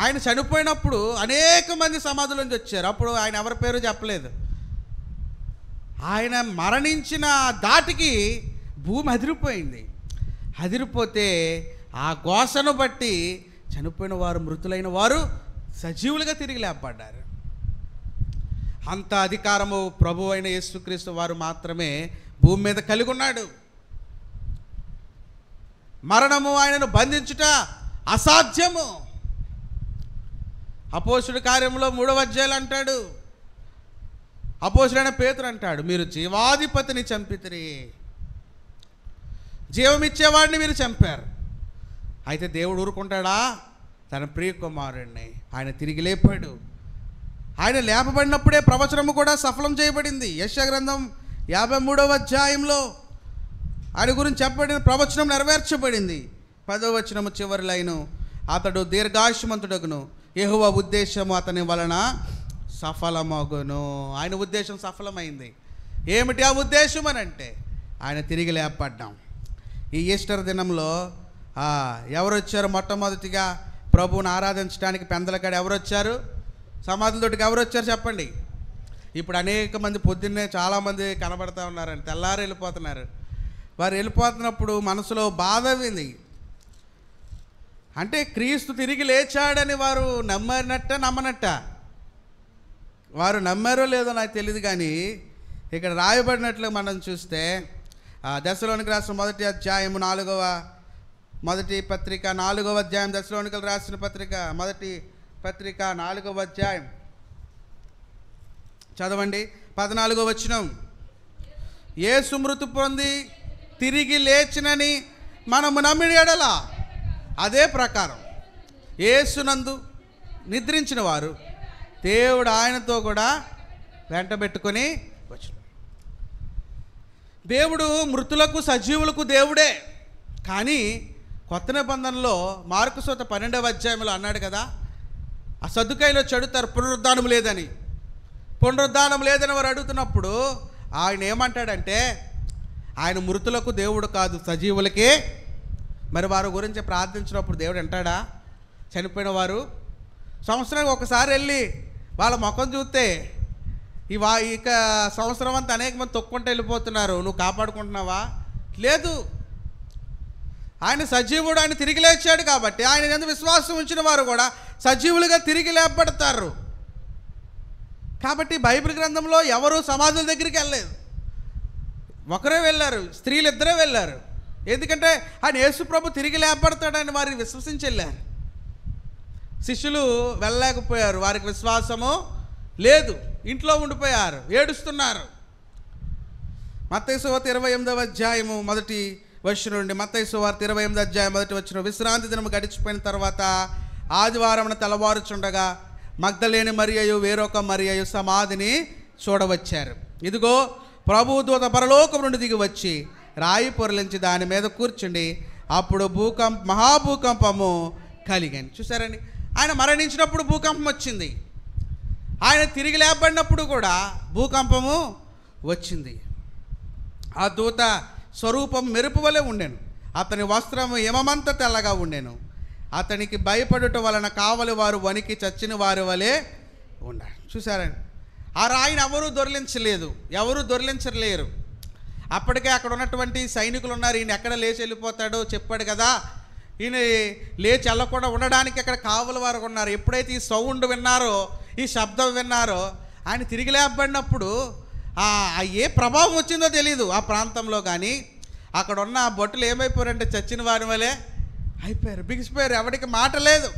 ఆయన చనిపోయినప్పుడు అనేక మంది సమాధుల నుంచి వచ్చారు. అప్పుడు ఆయన ఎవరి పేరు చెప్పలేదు. ఆయన మరణించిన దాటికి భూమి అదిరిపోయింది. అదిరిపోతే ఆ ఘోషను బట్టి చనిపోయిన వారు, మృతులైన వారు సజీవులుగా తిరిగి లేపబడ్డారు. అంత అధికారము ప్రభు అయిన యేసుక్రీస్తు వారు మాత్రమే భూమి మీద కలిగి ఉన్నాడు. మరణము ఆయనను బంధించుట అసాధ్యము. అపోస్తుల కార్యంలో 3వ అధ్యాయం అంటాడు, అపోస్తులైన పేతురు అంటాడు, మీరు జీవాధిపతిని చంపితిరి, జీవమిచ్చేవాడిని మీరు చంపారు. అయితే దేవుడు ఊరుకుంటాడా? తన ప్రియ కుమారుడిని ఆయన తిరిగి లేపాడు. ఆయన లేపబడినప్పుడే ప్రవచనము కూడా సఫలం చేయబడింది. యెషయా గ్రంథం 53వ అధ్యాయంలో ఆయన గురించి చెప్పబడిన ప్రవచనం నెరవేర్చబడింది. 10వ వచనము చివరి లైను, అతడు దీర్ఘాయుష్మంతుడగును, యెహోవా ఉద్దేశము అతని వలన సఫలమగును. ఆయన ఉద్దేశం సఫలమైంది. ఏమిటి ఆ ఉద్దేశం అని అంటే ఆయన తిరిగి లేపబడ్డాం. ఈ ఈస్టర్ దినంలో ఎవరు వచ్చారు? మొట్టమొదటిగా ప్రభువుని ఆరాధించడానికి పెందలకాడ ఎవరు వచ్చారు? సమాధుల తోటికి ఎవరు వచ్చారు చెప్పండి. ఇప్పుడు అనేక మంది పొద్దున్నే చాలామంది కనబడతా ఉన్నారండి, తెల్లారి వెళ్ళిపోతున్నారు. వారు వెళ్ళిపోతున్నప్పుడు మనసులో బాధ వింది. అంటే క్రీస్తు తిరిగి లేచాడని వారు నమ్మనట్ట నమ్మనట్ట? వారు నమ్మారో లేదో నాకు తెలియదు. కానీ ఇక్కడ రాయబడినట్లు మనం చూస్తే దశలోనికి రాసిన మొదటి అధ్యాయం 4వ మొదటి పత్రిక 4వ అధ్యాయం, దశలోనికలు రాసిన పత్రిక మొదటి పత్రిక 4వ అధ్యాయం చదవండి. 14వ వచనం, యేసు మృతి పొంది తిరిగి లేచినని మనము నమ్మిన ఎడల అదే ప్రకారం యేసునందు నిద్రించిన వారు దేవుడు ఆయనతో కూడా వెంటబెట్టుకొని వచ్చును. దేవుడు మృతులకు సజీవులకు దేవుడే. కానీ కొత్త నిబంధనలో మార్కు సువార్త 12వ అధ్యాయంలో అన్నాడు కదా, ఆ సద్దుకాయలో చెడుతారు పునరుద్ధానం లేదని. పునరుద్ధానం లేదని వారు అడుగుతున్నప్పుడు ఆయన ఏమంటాడంటే, ఆయన మృతులకు దేవుడు కాదు, సజీవులకే. మరి వారి గురించి ప్రార్థించినప్పుడు దేవుడు వింటాడా? చనిపోయిన వారు సంవత్సరానికి ఒకసారి వెళ్ళి వాళ్ళ ముఖం చూస్తే ఇక సంవత్సరం అంతా అనేక మంది తొక్కుంటూ వెళ్ళిపోతున్నారు. నువ్వు కాపాడుకుంటున్నావా? లేదు. ఆయన సజీవుడు, ఆయన తిరిగి లేచాడు. కాబట్టి ఆయన యందు విశ్వాసం ఉంచిన వారు కూడా సజీవులుగా తిరిగి లేపబడతారు. కాబట్టి బైబిల్ గ్రంథంలో ఎవరు సమాధుల దగ్గరికి వెళ్ళలేదు, ఒకరే వెళ్ళారు, స్త్రీలు ఇద్దరే వెళ్ళారు. ఎందుకంటే ఆయన యేసు ప్రభు తిరిగి లేపబడతాడని వారిని విశ్వసించి వెళ్ళారు. శిష్యులు వెళ్ళలేకపోయారు, వారికి విశ్వాసము లేదు, ఇంట్లో ఉండిపోయారు, ఏడుస్తున్నారు. మత్తయి సువార్త 28వ అధ్యాయము మొదటి వచనం నుండి. మత్తయి సువార్త 28వ అధ్యాయం మొదటి వచనం. విశ్రాంతి దినము గడిచిపోయిన తర్వాత ఆదివారమున తెల్లవారుచుండగా మగ్దలేని మరియయు వేరొక మరియయు సమాధిని చూడవచ్చారు. ఇదిగో ప్రభువు దూత పరలోకం నుండి దిగి వచ్చి రాయి పొరలించి దాని మీద కూర్చుండి అప్పుడు మహాభూకంపము కలిగాను. చూసారండి, ఆయన మరణించినప్పుడు భూకంపం వచ్చింది, ఆయన తిరిగి లేపబడినప్పుడు కూడా భూకంపము వచ్చింది. ఆ దూత స్వరూపం మెరుపు వలె ఉండెను, అతని వస్త్రము హిమమంత తెల్లగా ఉండెను, అతనికి భయపడుట వలన కావలి వారు వణికి చచ్చిన వారి వలె ఉన్నారు. చూసారండి, ఆ రాయిని ఎవరూ దొర్లించలేరు. అప్పటికే అక్కడ ఉన్నటువంటి సైనికులు ఉన్నారు, ఈయన ఎక్కడ లేచి వెళ్ళిపోతాడో చెప్పాడు కదా, ఈయన లేచి వెళ్ళకుండా ఉండడానికి అక్కడ కావలి వారు ఉన్నారు. ఎప్పుడైతే ఈ సౌండ్ విన్నారో, ఈ శబ్దం విన్నారో, ఆయన తిరిగి లేపబడినప్పుడు ఏ ప్రభావం వచ్చిందో తెలియదు ఆ ప్రాంతంలో. కానీ అక్కడ ఉన్న భటులు ఏమైపోయారంటే చచ్చిన వారి వలె అయిపోయారు, బిగిసిపోయారు, ఎవరికి మాట లేదు.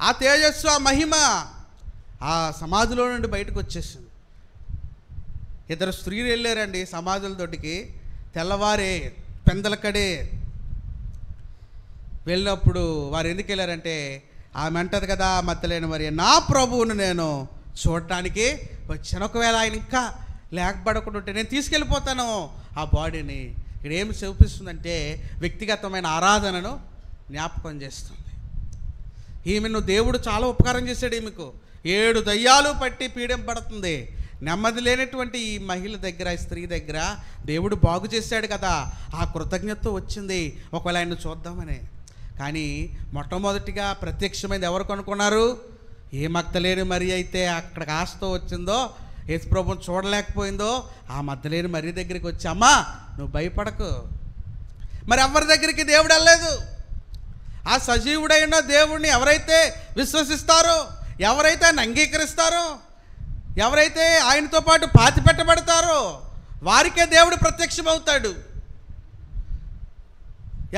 ఆ తేజస్సు, ఆ మహిమ ఆ సమాధిలో నుండి బయటకు వచ్చేసింది. ఇద్దరు స్త్రీలు వెళ్ళారండి సమాధుల తోటికి, తెల్లవారే పెందలకడే వెళ్ళినప్పుడు వారు ఎందుకు వెళ్ళారంటే, ఆమె అంటది కదా మత్తలేని మరి, నా ప్రభువును నేను చూడటానికి వచ్చాను, ఒకవేళ ఆయన ఇంకా లేకపోకుండా ఉంటే నేను తీసుకెళ్ళిపోతాను ఆ బాడీని. ఇక్కడ ఏమి చూపిస్తుందంటే వ్యక్తిగతమైన ఆరాధనను జ్ఞాపకం చేస్తుంది. ఈమెను దేవుడు చాలా ఉపకారం చేశాడు. ఈమెకు 7 దయ్యాలు పట్టి పీడింపడుతుంది. నెమ్మది లేనటువంటి ఈ మహిళ దగ్గర, ఈ స్త్రీ దగ్గర దేవుడు బాగు చేశాడు కదా, ఆ కృతజ్ఞత వచ్చింది ఒకవేళ ఆయన చూద్దామని. కానీ మొట్టమొదటిగా ప్రత్యక్షమైంది ఎవరు కనుక్కున్నారు? ఏ మగ్దలేని మరి అయితే అక్కడ ఆశతో వచ్చిందో, యేసుప్రభువుని చూడలేకపోయిందో, ఆ మగ్దలేని మరి దగ్గరికి వచ్చి, అమ్మా నువ్వు భయపడకు. మరి ఎవరి దగ్గరికి దేవుడు వెళ్ళలేదు. ఆ సజీవుడైన దేవుడిని ఎవరైతే విశ్వసిస్తారో, ఎవరైతే ఆయన అంగీకరిస్తారో, ఎవరైతే ఆయనతో పాటు పాతి పెట్టబడతారో వారికే దేవుడు ప్రత్యక్షమవుతాడు.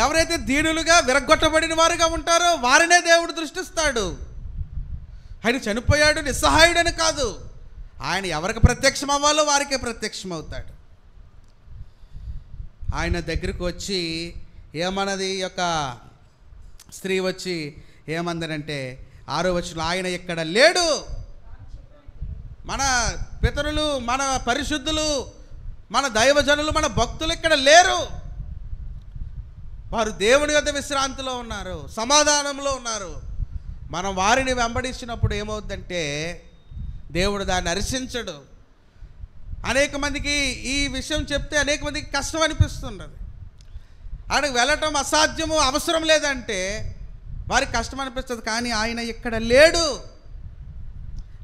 ఎవరైతే దీనులుగా విరగొట్టబడిన వారుగా ఉంటారో వారినే దేవుడు దృష్టిస్తాడు. ఆయన చనిపోయాడు నిస్సహాయుడని కాదు, ఆయన ఎవరికి ప్రత్యక్షం అవ్వాలో వారికే ప్రత్యక్షం అవుతాడు. ఆయన దగ్గరికి వచ్చి ఏమన్నది యొక్క స్త్రీ వచ్చి ఏమందనంటే 6వ వచనం, ఆయన ఇక్కడ లేడు. మన పితరులు, మన పరిశుద్ధులు, మన దైవజనులు, మన భక్తులు ఇక్కడ లేరు. వారు దేవుని యొద్ద విశ్రాంతిలో ఉన్నారు, సమాధానంలో ఉన్నారు. మనం వారిని వెంబడించినప్పుడు ఏమవుతుందంటే దేవుడు దాన్ని హర్షించడు. అనేక మందికి ఈ విషయం చెప్తే అనేక మందికి కష్టం అనిపిస్తున్నది. ఆయనకు వెళ్ళటం అసాధ్యము, అవసరం లేదంటే వారికి కష్టం అనిపిస్తుంది. కానీ ఆయన ఇక్కడ లేడు.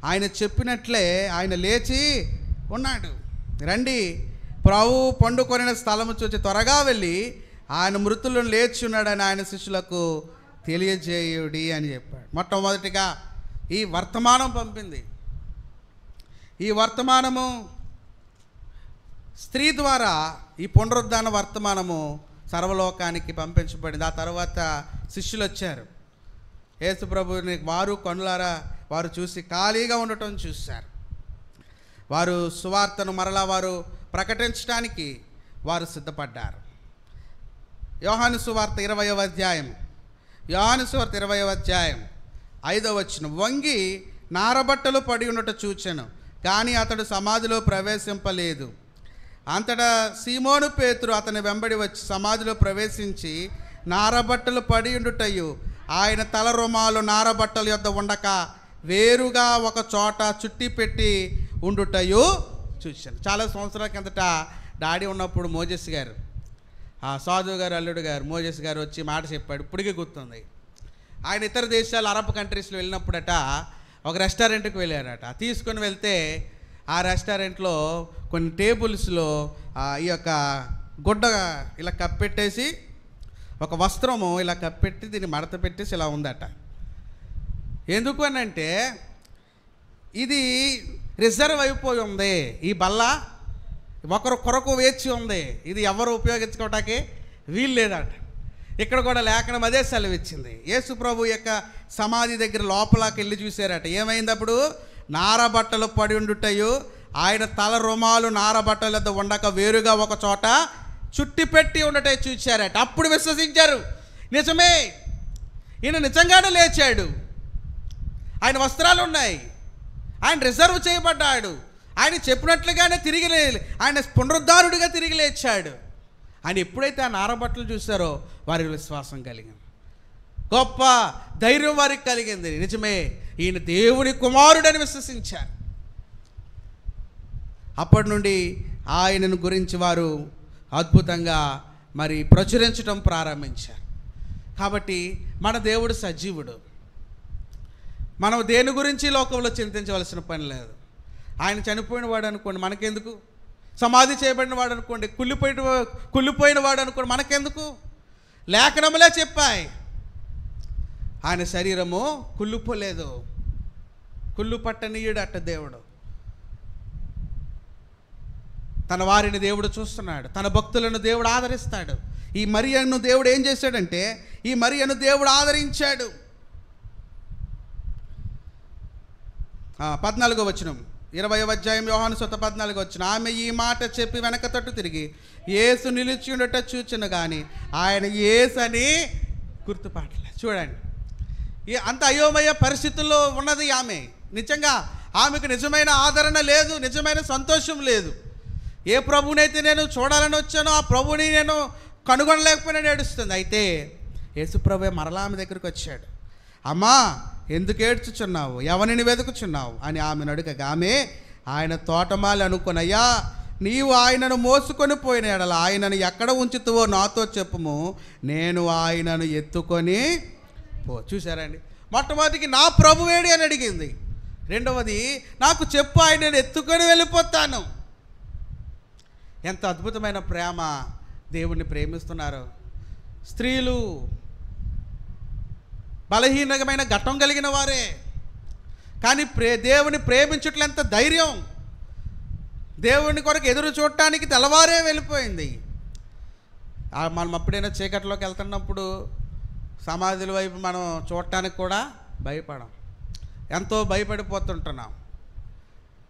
ఆయన చెప్పినట్లే ఆయన లేచి ఉన్నాడు. రండి, ప్రభు పండుకొనిన స్థలము చూచి త్వరగా వెళ్ళి ఆయన మృతులను లేచి ఉన్నాడని ఆయన శిష్యులకు తెలియజేయుడి అని చెప్పాడు. మొట్టమొదటిగా ఈ వర్తమానం పంపింది. ఈ వర్తమానము స్త్రీ ద్వారా ఈ పునరుద్ధాన వర్తమానము సర్వలోకానికి పంపించబడింది. ఆ తర్వాత శిష్యులు వచ్చారు. యేసు ప్రభువుని వారు కన్నులారా వారు చూసి ఖాళీగా ఉండటం చూశారు. వారు సువార్తను మరలా వారు ప్రకటించడానికి వారు సిద్ధపడ్డారు. యోహాను సువార్త 20వ అధ్యాయం, యోహాను సువార్త 20వ అధ్యాయం 5వ వచనం. వంగి నారబట్టలు పడి ఉండట చూచెను, కానీ అతడు సమాధిలో ప్రవేశింపలేదు. అంతటా సీమోను పేతురు అతని వెంబడి వచ్చి సమాధిలో ప్రవేశించి నారబట్టలు పడి ఉండుటయు ఆయన తల రుమాలు నారబట్టల యొద్ద ఉండక వేరుగా ఒక చోట చుట్టి పెట్టి ఉండుటయు చూశాను. చాలా సంవత్సరాల కిందట డాడీ ఉన్నప్పుడు మోజెస్ గారు, ఆ సాధువు గారు అల్లుడు గారు మోజెస్ గారు వచ్చి మాట చెప్పాడు, ఇప్పటికీ గుర్తుంది. ఆయన ఇతర దేశాలు అరబ్ కంట్రీస్లో వెళ్ళినప్పుడట ఒక రెస్టారెంట్కి వెళ్ళారట. తీసుకొని వెళ్తే ఆ రెస్టారెంట్లో కొన్ని టేబుల్స్లో ఈ యొక్క గుడ్డ ఇలా కప్పెట్టేసి, ఒక వస్త్రము ఇలా కప్పెట్టి దీన్ని మడత పెట్టేసి ఇలా ఉందట. ఎందుకు అని అంటే ఇది రిజర్వ్ అయిపోయి ఉంది, ఈ బల్ల ఒకరు కొరకు వేచి ఉంది, ఇది ఎవరు ఉపయోగించుకోవటానికి వీలు లేదట. ఇక్కడ కూడా లేఖనం అదే సెలవిచ్చింది. యేసు ప్రభు యొక్క సమాధి దగ్గర లోపలికి వెళ్ళి చూశారట. ఏమైంది అప్పుడు? నారబట్టలు పడి ఉండుటయు, ఆయన తల రుమాలు నారబట్టలతో ఉండక వేరుగా ఒక చోట చుట్టి పెట్టి ఉండటే చూశారట. అప్పుడు విశ్వసించారు, నిజమే, ఈయన నిజంగానే లేచాడు, ఆయన వస్త్రాలు ఉన్నాయి, ఆయన రిజర్వ్ చేయబడ్డాడు, ఆయన చెప్పినట్లుగానే ఆయన పునరుద్ధారుడిగా తిరిగి లేచాడు అని ఎప్పుడైతే ఆ నారబట్టలు చూశారో వారికి విశ్వాసం కలిగింది, గొప్ప ధైర్యం వారికి కలిగింది. నిజమే, ఈయన దేవుని కుమారుడని విశ్వసించారు. అప్పటి నుండి ఆయనను గురించి వారు అద్భుతంగా మరి ప్రచురించడం ప్రారంభించారు. కాబట్టి మన దేవుడు సజీవుడు. మనం దేని గురించి లోకంలో చింతించవలసిన పని లేదు. ఆయన చనిపోయిన వాడు అనుకోండి, మనకెందుకు? సమాధి చేయబడిన వాడు అనుకోండి, కుళ్ళిపోయిన వాడు అనుకోండి, మనకెందుకు? లేఖనములే చెప్పాయి, ఆయన శరీరము కుళ్ళిపోలేదు, కుళ్ళు పట్టనీయుడు అట్ట దేవుడు. తన వారిని దేవుడు చూస్తున్నాడు, తన భక్తులను దేవుడు ఆదరిస్తాడు. ఈ మరియను దేవుడు ఏం చేశాడంటే, ఈ మరియను దేవుడు ఆదరించాడు. 14వ వచనం, 20వ అధ్యాయం యోహాను సువార్త 14వ వచనం. ఆమె ఈ మాట చెప్పి వెనక తట్టు తిరిగి యేసు నిలిచి ఉండట చూచును కానీ ఆయన యేసు అని గుర్తుపట్టలేదు. చూడండి, అంత అయోమయ పరిస్థితుల్లో ఉన్నది ఆమె. నిజంగా ఆమెకు నిజమైన ఆదరణ లేదు, నిజమైన సంతోషం లేదు. ఏ ప్రభువునైతే నేను చూడాలని వచ్చానో ఆ ప్రభువుని నేను కనుగొనలేకపోయినా ఏడుస్తుంది. అయితే యేసు ప్రభువే మరలా ఆమె దగ్గరికి వచ్చాడు. అమ్మా, ఎందుకు ఏడ్చుచున్నావు, ఎవరిని వెతుకుచున్నావు అని ఆమెను అడగగా ఆమె ఆయన తోటమాలి అనుకునయ్యా, నీవు ఆయనను మోసుకొని పోయిన ఎడల ఆయనను ఎక్కడ ఉంచుతావో నాతో చెప్పుము, నేను ఆయనను ఎత్తుకొని పో. చూసారండి, మొట్టమొదటికి నా ప్రభువేడి అని అడిగింది. రెండవది, నాకు చెప్పు, ఆయనను ఎత్తుకొని వెళ్ళిపోతాను. ఎంత అద్భుతమైన ప్రేమ! దేవుణ్ణి ప్రేమిస్తున్నారు. స్త్రీలు బలహీనమైన ఘట్టం కలిగిన వారే, కానీ దేవుని ప్రేమించుట్లో ఎంత ధైర్యం! దేవుని కొరకు ఎదురు చూడటానికి తెల్లవారే వెళ్ళిపోయింది. మనం అప్పుడైనా చీకట్లోకి వెళ్తున్నప్పుడు సమాధుల వైపు మనం చూడటానికి కూడా భయపడం, ఎంతో భయపడిపోతుంటున్నాం.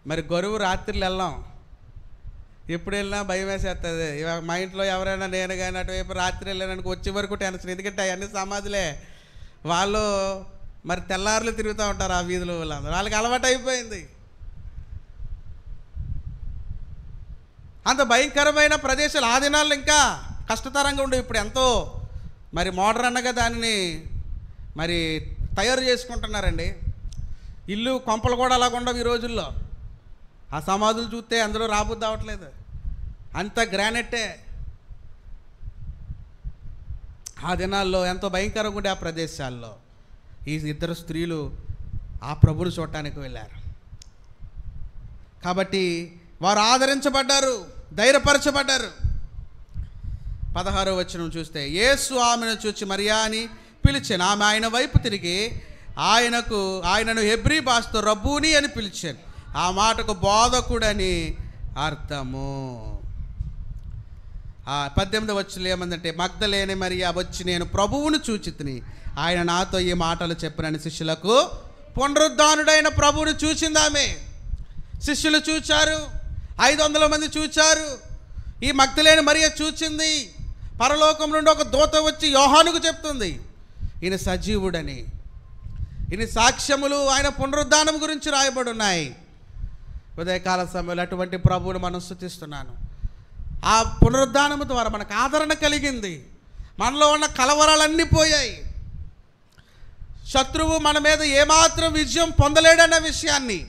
మరి గొరువు రాత్రులు వెళ్ళాం, ఎప్పుడు వెళ్ళినా భయం వేసేస్తుంది. మా ఇంట్లో ఎవరైనా నేను కానీ అటువైపు రాత్రి వెళ్ళాననుకో వచ్చే వరకు టెన్షన్, ఎందుకంటే అవన్నీ సమాధులే. వాళ్ళు మరి తెల్లారులు తిరుగుతూ ఉంటారు ఆ వీధులు, వాళ్ళకి అలవాటు అయిపోయింది. అంత భయంకరమైన ప్రదేశాలు ఆ దినాల్లో ఇంకా కష్టతరంగా ఉండేవి. ఇప్పుడు ఎంతో మరి మోడర్న్గా దానిని మరి తయారు చేసుకుంటున్నారండి. ఇల్లు కొంపలు కూడా అలాగ ఉండవు ఈ రోజుల్లో. ఆ సమాధులు చూస్తే అందులో రాబుద్ది అవ్వట్లేదు, అంత గ్రానైటే. ఆ దినాల్లో ఎంతో భయంకరంగా ఉండే ఆ ప్రదేశాల్లో ఈ ఇద్దరు స్త్రీలు ఆ ప్రభువును చూడటానికి వెళ్ళారు. కాబట్టి వారు ఆదరించబడ్డారు, ధైర్యపరచబడ్డారు. 16వ వచనం చూస్తే, యేసు ఆమెను చూచి మరియా అని పిలిచాను. ఆమె ఆయన వైపు తిరిగి ఆయనను హెబ్రీ భాషతో రబ్బూని అని పిలిచాను. ఆ మాటకు బోధకుడని అర్థము. 18వ వచనంలో ఏమందంటే, మగ్దలేనే మరియా వచ్చి నేను ప్రభువును చూచితిని, ఆయన నాతో ఈ మాటలు చెప్పినని శిష్యులకు పునరుద్ధానుడైన ప్రభువును చూసింది ఆమె. శిష్యులు చూచారు, 500 మంది చూచారు. ఈ మగ్దలేనే మరియా చూచింది. పరలోకం నుండి ఒక దూత వచ్చి యోహానుకు చెప్తుంది, ఈయన సజీవుడని. ఈయన సాక్ష్యములు ఆయన పునరుద్ధానం గురించి రాయబడి ఉన్నాయి. ఉదయకాల సమయంలో అటువంటి ప్రభువును మనం స్తుతిస్తున్నాను. ఆ పునరుద్ధానము ద్వారా మనకు ఆదరణ కలిగింది. మనలో ఉన్న కలవరాలన్నీ పోయాయి. శత్రువు మన మీద ఏమాత్రం విజయం పొందలేడన్న విషయాన్ని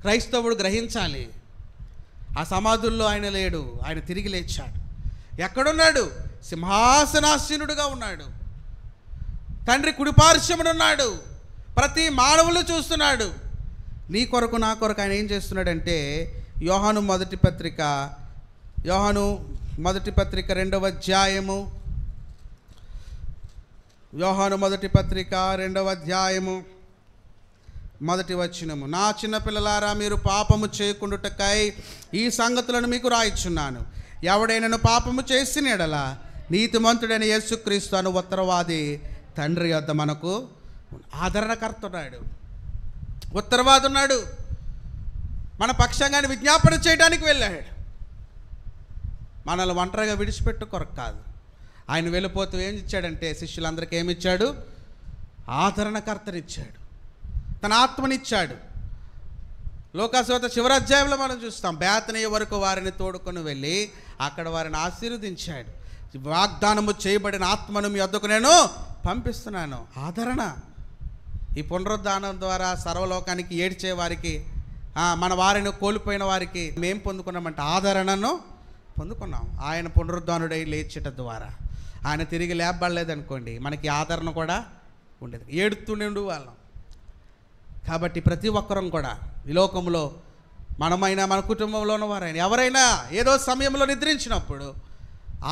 క్రైస్తవుడు గ్రహించాలి. ఆ సమాధుల్లో ఆయన లేడు, ఆయన తిరిగి లేచాడు. ఎక్కడున్నాడు? సింహాసనాసీనుడుగా ఉన్నాడు. తండ్రి కుడిపార్శ్వమునున్నాడు. ప్రతి మానవులు చూస్తున్నాడు. నీ కొరకు నా కొరకు ఆయన ఏం చేస్తున్నాడంటే, యోహాను మొదటి పత్రిక 2వ అధ్యాయము, యోహాను మొదటి పత్రిక 2వ అధ్యాయము 1వ వచనము, నా చిన్నపిల్లలారా మీరు పాపము చేయకుండుటకై ఈ సంగతులను మీకు రాయిచున్నాను. ఎవడైనను పాపము చేసిన ఎడల నీతిమంతుడైన యేసుక్రీస్తు అను ఉత్తరవాది తండ్రి యొద్ద మనకు ఆదరణకర్త ఉన్నాడు, ఉత్తరవాది ఉన్నాడు. మన పక్షంగానే విజ్ఞాపన చేయడానికి వెళ్ళాడు. మనల్ని ఒంటరిగా విడిచిపెట్టు కొరకు కాదు. ఆయన వెళ్ళిపోతూ ఏం ఇచ్చాడంటే శిష్యులందరికీ ఏమిచ్చాడు? ఆదరణకర్తనిచ్చాడు, తన ఆత్మనిచ్చాడు. లోకాసువార్త చివరి అధ్యాయంలో మనం చూస్తాం, బేతనీయ వరకు వారిని తోడుకొని వెళ్ళి అక్కడ వారిని ఆశీర్వదించాడు. వాగ్దానము చేయబడిన ఆత్మను మీ వద్దకు నేను పంపిస్తున్నాను. ఆదరణ. ఈ పునరుద్ధానం ద్వారా సర్వలోకానికి ఏడ్చే వారికి, మన వారిని కోల్పోయిన వారికి మేము పొందుకున్నామంటే ఆదరణను పొందుకున్నాం. ఆయన పునరుద్ధానుడై లేచట ద్వారా. ఆయన తిరిగి లేపబడలేదనుకోండి, మనకి ఆదరణ కూడా ఉండేది, ఏడుతూనే ఉండు వాళ్ళం. కాబట్టి ప్రతి ఒక్కరం కూడా ఈ లోకంలో, మనమైనా మన కుటుంబంలో ఉన్న వారైనా ఎవరైనా ఏదో సమయంలో నిద్రించినప్పుడు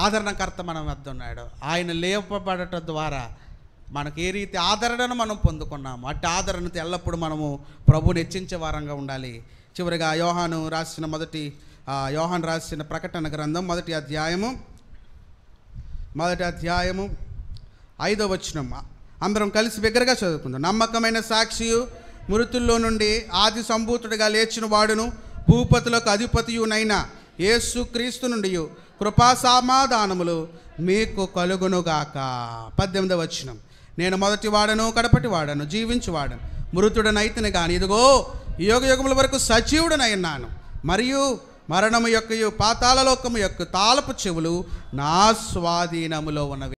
ఆదరణకర్త మన వద్ద ఉన్నాడు. ఆయన లేపబడటం ద్వారా మనకు ఏ రీతి ఆదరణను మనం పొందుకున్నాము, అట్టి ఆదరణతో ఎల్లప్పుడూ మనము ప్రభువుని హెచ్చించే వారంగా ఉండాలి. చివరిగా యోహాను రాసిన ప్రకటన గ్రంథం 1వ అధ్యాయము 5వ వచనం అందరం కలిసి బిగ్గరగా చదువుకుందాం. నమ్మకమైన సాక్షియు, మృతుల్లో నుండి ఆది సంభూతుడిగా లేచిన వాడును, భూపతులకు అధిపతియునైన యేసుక్రీస్తు నుండి కృపా సమాధానములు మీకు కలుగునుగాక. 18వ వచనం. నేను మొదటి వాడను, కడపటి వాడను, జీవించువాడను, మృతుడనైతిని గాని ఇదిగో యుగ యుగముల వరకు సజీవుడనైనాను, మరియు మరణము యొక్క పాతాళలోకము యొక్క తాళపు చెవులు నా స్వాధీనములో ఉన్నవి.